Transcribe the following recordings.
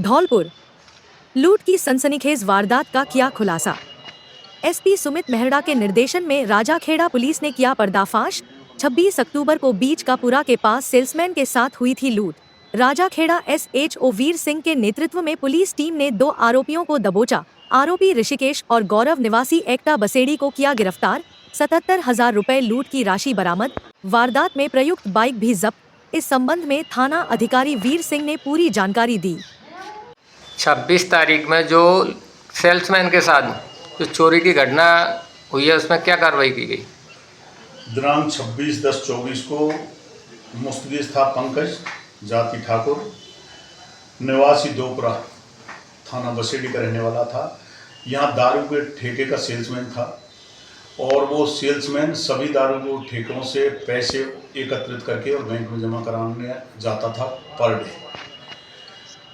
धौलपुर लूट की सनसनीखेज वारदात का किया खुलासा। एसपी सुमित मेहरा के निर्देशन में राजाखेड़ा पुलिस ने किया पर्दाफाश। 26 अक्टूबर को बीच का पुरा के पास सेल्समैन के साथ हुई थी लूट। राजाखेड़ा SHO वीर सिंह के नेतृत्व में पुलिस टीम ने 2 आरोपियों को दबोचा। आरोपी ऋषिकेश और गौरव निवासी एकता बसेड़ी को किया गिरफ्तार। 77,000 रुपए लूट की राशि बरामद। वारदात में प्रयुक्त बाइक भी जब्त। इस संबंध में थाना अधिकारी वीर सिंह ने पूरी जानकारी दी। 26 तारीख में जो सेल्समैन के साथ जो चोरी की घटना हुई है उसमें क्या कार्रवाई की गई? दिनांक 26/10/24 को मुस्तगिस था पंकज जाति ठाकुर, निवासी दोपरा, थाना बसेड़ी का रहने वाला था। यहाँ दारू के ठेके का सेल्समैन था और वो सेल्समैन सभी दारू के ठेकों से पैसे एकत्रित करके और बैंक में जमा कराने जाता था पर डे।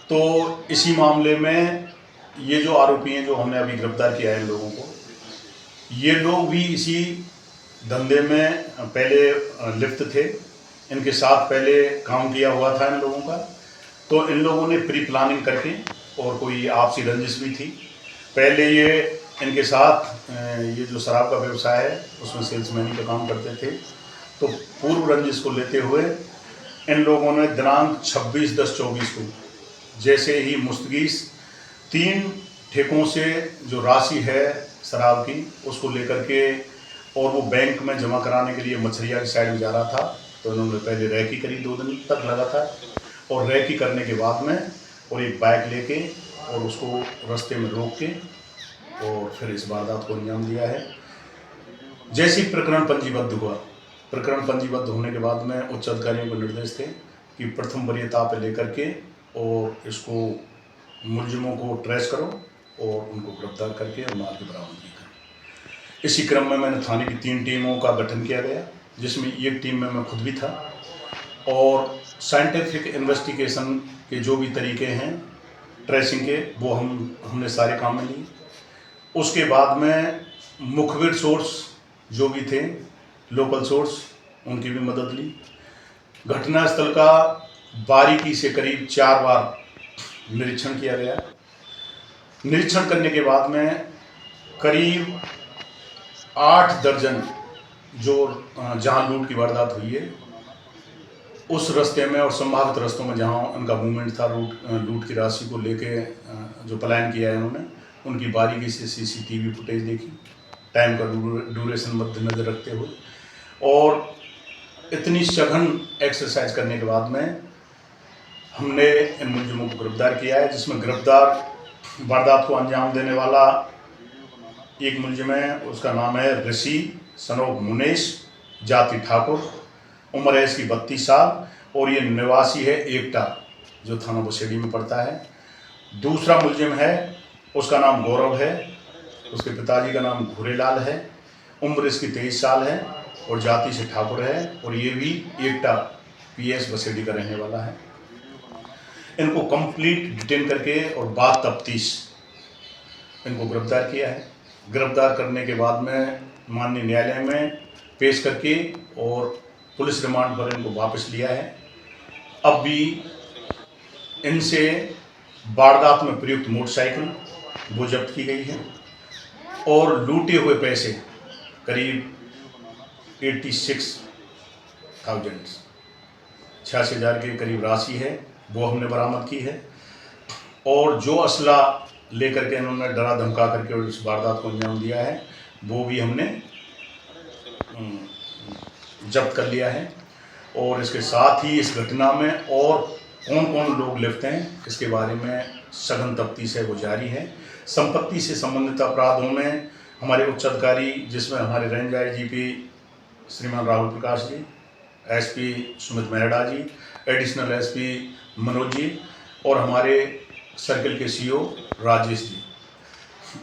तो इसी मामले में ये जो आरोपी हैं जो हमने अभी गिरफ्तार किया है इन लोगों को, ये लोग भी इसी धंधे में पहले लिप्त थे। इनके साथ पहले काम किया हुआ था इन लोगों का। तो इन लोगों ने प्री प्लानिंग करके, और कोई आपसी रंजिश भी थी पहले, ये इनके साथ ये जो शराब का व्यवसाय है उसमें सेल्समैन का काम करते थे। तो पूर्व रंजिश को लेते हुए इन लोगों ने दिनांक 26/10/24 को जैसे ही मुस्तगिस 3 ठेकों से जो राशि है शराब की उसको लेकर के, और वो बैंक में जमा कराने के लिए मछरिया की साइड में जा रहा था, तो इन्होंने पहले रैकी करी 2 दिन तक लगातार, और रैकी करने के बाद में और एक बाइक लेके और उसको रास्ते में रोक के और फिर इस वारदात को अंजाम दिया है। जैसे ही प्रकरण पंजीबद्ध हुआ, प्रकरण पंजीबद्ध होने के बाद में उच्च अधिकारियों को निर्देश थे कि प्रथम वरीयता पर लेकर के और इसको मुलजिमों को ट्रेस करो और उनको गिरफ्तार करके और माल की बरामदगी करो। इसी क्रम में मैंने थाने की 3 टीमों का गठन किया गया, जिसमें एक टीम में मैं खुद भी था, और साइंटिफिक इन्वेस्टिगेशन के जो भी तरीके हैं ट्रेसिंग के वो हमने सारे काम में लिए। उसके बाद में मुखबिर सोर्स जो भी थे, लोकल सोर्स, उनकी भी मदद ली। घटनास्थल का बारीकी से करीब 4 बार निरीक्षण किया गया। निरीक्षण करने के बाद में करीब 8 दर्जन जो जहां लूट की वारदात हुई है उस रास्ते में और संभावित रास्तों में जहां उनका मूवमेंट था लूट की राशि को लेके जो प्लान किया है उन्होंने, उनकी बारीकी से CCTV फुटेज देखी, टाइम का ड्यूरेशन मद्देनजर रखते हुए, और इतनी सघन एक्सरसाइज करने के बाद में हमने इन मुलजिमों को गिरफ्तार किया है, जिसमें गिरफ्तार वारदात को अंजाम देने वाला एक मुलजिम है, उसका नाम है ऋषि सनोब मुनेश जाति ठाकुर, उम्र है इसकी 32 साल, और ये निवासी है एकटा जो थाना बसेड़ी में पड़ता है। दूसरा मुलजिम है, उसका नाम गौरव है, उसके पिताजी का नाम घूरेलाल है, उम्र इसकी 23 साल है और जाति से ठाकुर है, और ये भी एकटा PS बसेड़ी का रहने वाला है। इनको कंप्लीट डिटेन करके और बाद तफ्तीश इनको गिरफ्तार किया है। गिरफ्तार करने के बाद में माननीय न्यायालय में पेश करके और पुलिस रिमांड पर इनको वापस लिया है। अब भी इनसे वारदात में प्रयुक्त मोटरसाइकिल वो जब्त की गई है और लूटे हुए पैसे करीब 86,000 के करीब राशि है वो हमने बरामद की है, और जो असला लेकर के इन्होंने डरा धमका करके और इस वारदात को अंजाम दिया है वो भी हमने जब्त कर लिया है। और इसके साथ ही इस घटना में और कौन कौन लोग लिप्त हैं इसके बारे में सघन तफ्तीश है वो जारी है। संपत्ति से संबंधित अपराधों में हमारे उच्च अधिकारी, जिसमें हमारे रेंज IGP श्रीमान राहुल प्रकाश जी, SP सुमित मेहरा जी, एडिशनल SP मनोज जी, और हमारे सर्किल के CO राजेश जी,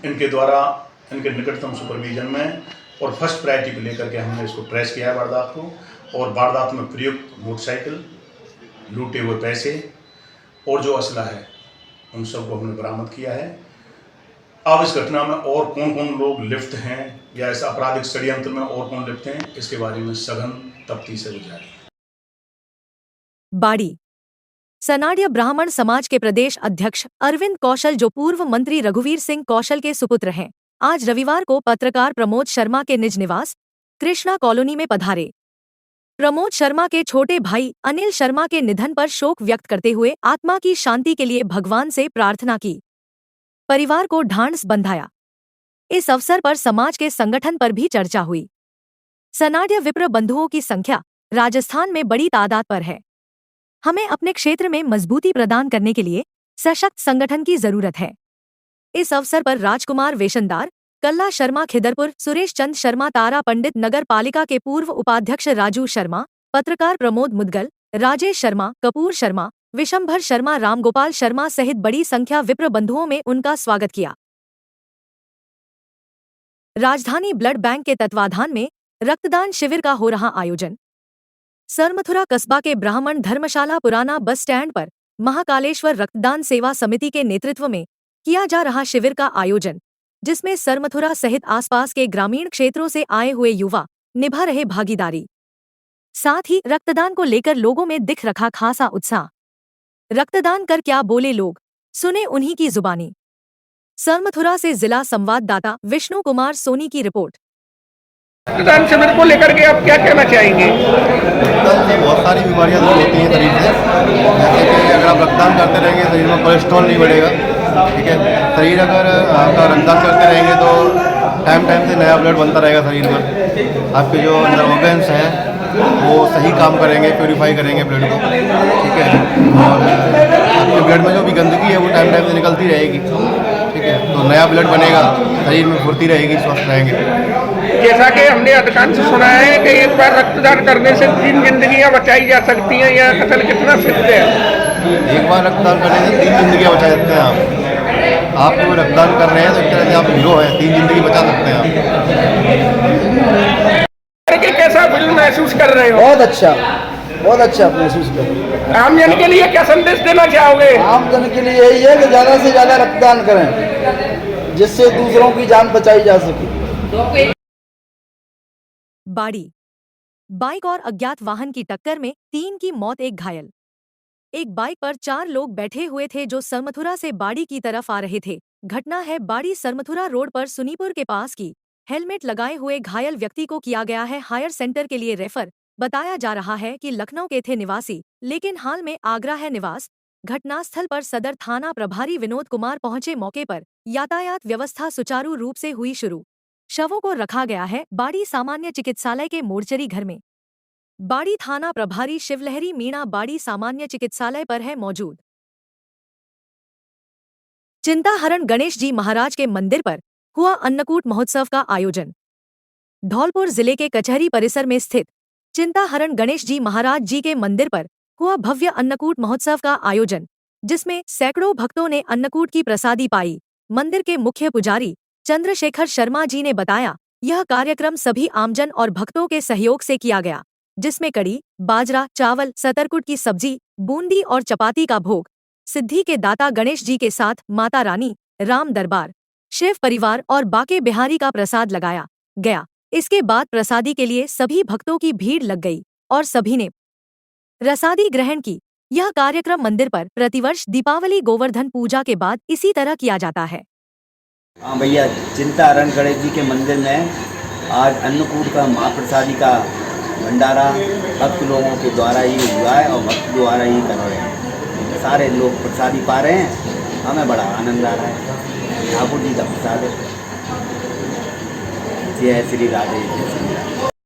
इनके द्वारा इनके निकटतम सुपरविजन में और फर्स्ट प्रायोरिटी को लेकर के हमने इसको ट्रेस किया है वारदात को, और वारदात में प्रयुक्त मोटरसाइकिल, लूटे हुए पैसे और जो असला है उन सबको हमने बरामद किया है। अब इस घटना में और कौन कौन लोग लिप्त हैं या इस आपराधिक षड्यंत्र में और कौन लिप्त हैं इसके बारे में सघन तफ्तीश जारी है। बाड़ी सनाड्य ब्राह्मण समाज के प्रदेश अध्यक्ष अरविंद कौशल, जो पूर्व मंत्री रघुवीर सिंह कौशल के सुपुत्र हैं, आज रविवार को पत्रकार प्रमोद शर्मा के निज निवास कृष्णा कॉलोनी में पधारे। प्रमोद शर्मा के छोटे भाई अनिल शर्मा के निधन पर शोक व्यक्त करते हुए आत्मा की शांति के लिए भगवान से प्रार्थना की। परिवार को ढांढस बंधाया। इस अवसर पर समाज के संगठन पर भी चर्चा हुई। सनाड्य विप्र बंधुओं की संख्या राजस्थान में बड़ी तादाद पर है। हमें अपने क्षेत्र में मजबूती प्रदान करने के लिए सशक्त संगठन की जरूरत है। इस अवसर पर राजकुमार वेशनदार, कल्ला शर्मा खिदरपुर, सुरेश चंद शर्मा तारा पंडित, नगर पालिका के पूर्व उपाध्यक्ष राजू शर्मा, पत्रकार प्रमोद मुदगल, राजेश शर्मा, कपूर शर्मा, विशंभर शर्मा, रामगोपाल शर्मा सहित बड़ी संख्या विप्र बंधुओं में उनका स्वागत किया। राजधानी ब्लड बैंक के तत्वाधान में रक्तदान शिविर का हो रहा आयोजन। सरमथुरा कस्बा के ब्राह्मण धर्मशाला पुराना बस स्टैंड पर महाकालेश्वर रक्तदान सेवा समिति के नेतृत्व में किया जा रहा शिविर का आयोजन, जिसमें सरमथुरा सहित आसपास के ग्रामीण क्षेत्रों से आए हुए युवा निभा रहे भागीदारी। साथ ही रक्तदान को लेकर लोगों में दिख रखा खासा उत्साह। रक्तदान कर क्या बोले लोग, सुने उन्हीं की जुबानी। सरमथुरा से जिला संवाददाता विष्णु कुमार सोनी की रिपोर्ट। रक्तदान शिविर को लेकर के आप क्या कहना चाहेंगे? रक्तदान से बहुत सारी बीमारियां दूर होती हैं शरीर से। जैसे कि अगर आप रक्तदान करते रहेंगे शरीर में कोलेस्ट्रॉल नहीं बढ़ेगा, ठीक है। शरीर अगर आपका रक्तदान करते रहेंगे तो टाइम से नया ब्लड बनता रहेगा शरीर में। आपके जो अंदर ऑर्गन्स हैं वो सही काम करेंगे, प्योरीफाई करेंगे ब्लड को, ठीक है। और आपके ब्लड में जो भी गंदगी है वो टाइम से निकलती रहेगी, ठीक है। तो नया ब्लड बनेगा, शरीर में फुर्ती रहेगी, स्वस्थ रहेंगे। जैसा कि हमने अधिकांश सुना है कि एक बार रक्तदान करने से 3 जिंदगियां बचाई जा सकती हैं, यह कथन कितना सत्य है? एक बार रक्तदान करने से 3 जिंदगियां बचा सकते हैं आप जो रक्तदान कर रहे हैं तो एक तरह से आप हीरो हैं, 3 जिंदगी बचा सकते हैं आप। कैसा फील महसूस कर रहे हो? बहुत अच्छा महसूस कर रहे हैं। आम जन के लिए क्या संदेश देना चाहोगे? आम जन के लिए यही है कि ज़्यादा से ज़्यादा रक्तदान करें, जिससे दूसरों की जान बचाई जा सके। बाड़ी बाइक और अज्ञात वाहन की टक्कर में 3 की मौत, 1 घायल। एक बाइक पर 4 लोग बैठे हुए थे जो सरमथुरा से बाड़ी की तरफ आ रहे थे। घटना है बाड़ी सरमथुरा रोड पर सुनीपुर के पास की। हेलमेट लगाए हुए घायल व्यक्ति को किया गया है हायर सेंटर के लिए रेफर। बताया जा रहा है कि लखनऊ के थे निवासी, लेकिन हाल में आगरा है निवास। घटनास्थल पर सदर थाना प्रभारी विनोद कुमार पहुंचे। मौके पर यातायात व्यवस्था सुचारू रूप से हुई शुरू। शवों को रखा गया है बाड़ी सामान्य चिकित्सालय के मोर्चरी घर में। बाड़ी थाना प्रभारी शिवलहरी मीणा बाड़ी सामान्य चिकित्सालय पर है मौजूद। चिंताहरण गणेश जी महाराज के मंदिर पर हुआ अन्नकूट महोत्सव का आयोजन। धौलपुर जिले के कचहरी परिसर में स्थित चिंताहरण गणेश जी महाराज जी के मंदिर पर हुआ भव्य अन्नकूट महोत्सव का आयोजन, जिसमें सैकड़ों भक्तों ने अन्नकूट की प्रसादी पाई। मंदिर के मुख्य पुजारी चंद्रशेखर शर्मा जी ने बताया, यह कार्यक्रम सभी आमजन और भक्तों के सहयोग से किया गया, जिसमें कड़ी, बाजरा, चावल, सतरकुट की सब्जी, बूंदी और चपाती का भोग, सिद्धि के दाता गणेश जी के साथ माता रानी, राम दरबार, शिव परिवार और बाके बिहारी का प्रसाद लगाया गया। इसके बाद प्रसादी के लिए सभी भक्तों की भीड़ लग गई और सभी ने प्रसादी ग्रहण की। यह कार्यक्रम मंदिर पर प्रतिवर्ष दीपावली गोवर्धन पूजा के बाद इसी तरह किया जाता है। हाँ भैया, चिंताहरण गणेश जी के मंदिर में आज अन्नकूट का महाप्रसादी का भंडारा भक्त लोगों के द्वारा ही हुआ है और भक्त द्वारा ही कर रहे हैं। सारे लोग प्रसादी पा रहे हैं, हमें बड़ा आनंद आ रहा है। ठाकुर जी का प्रसाद है। जय श्री राधे।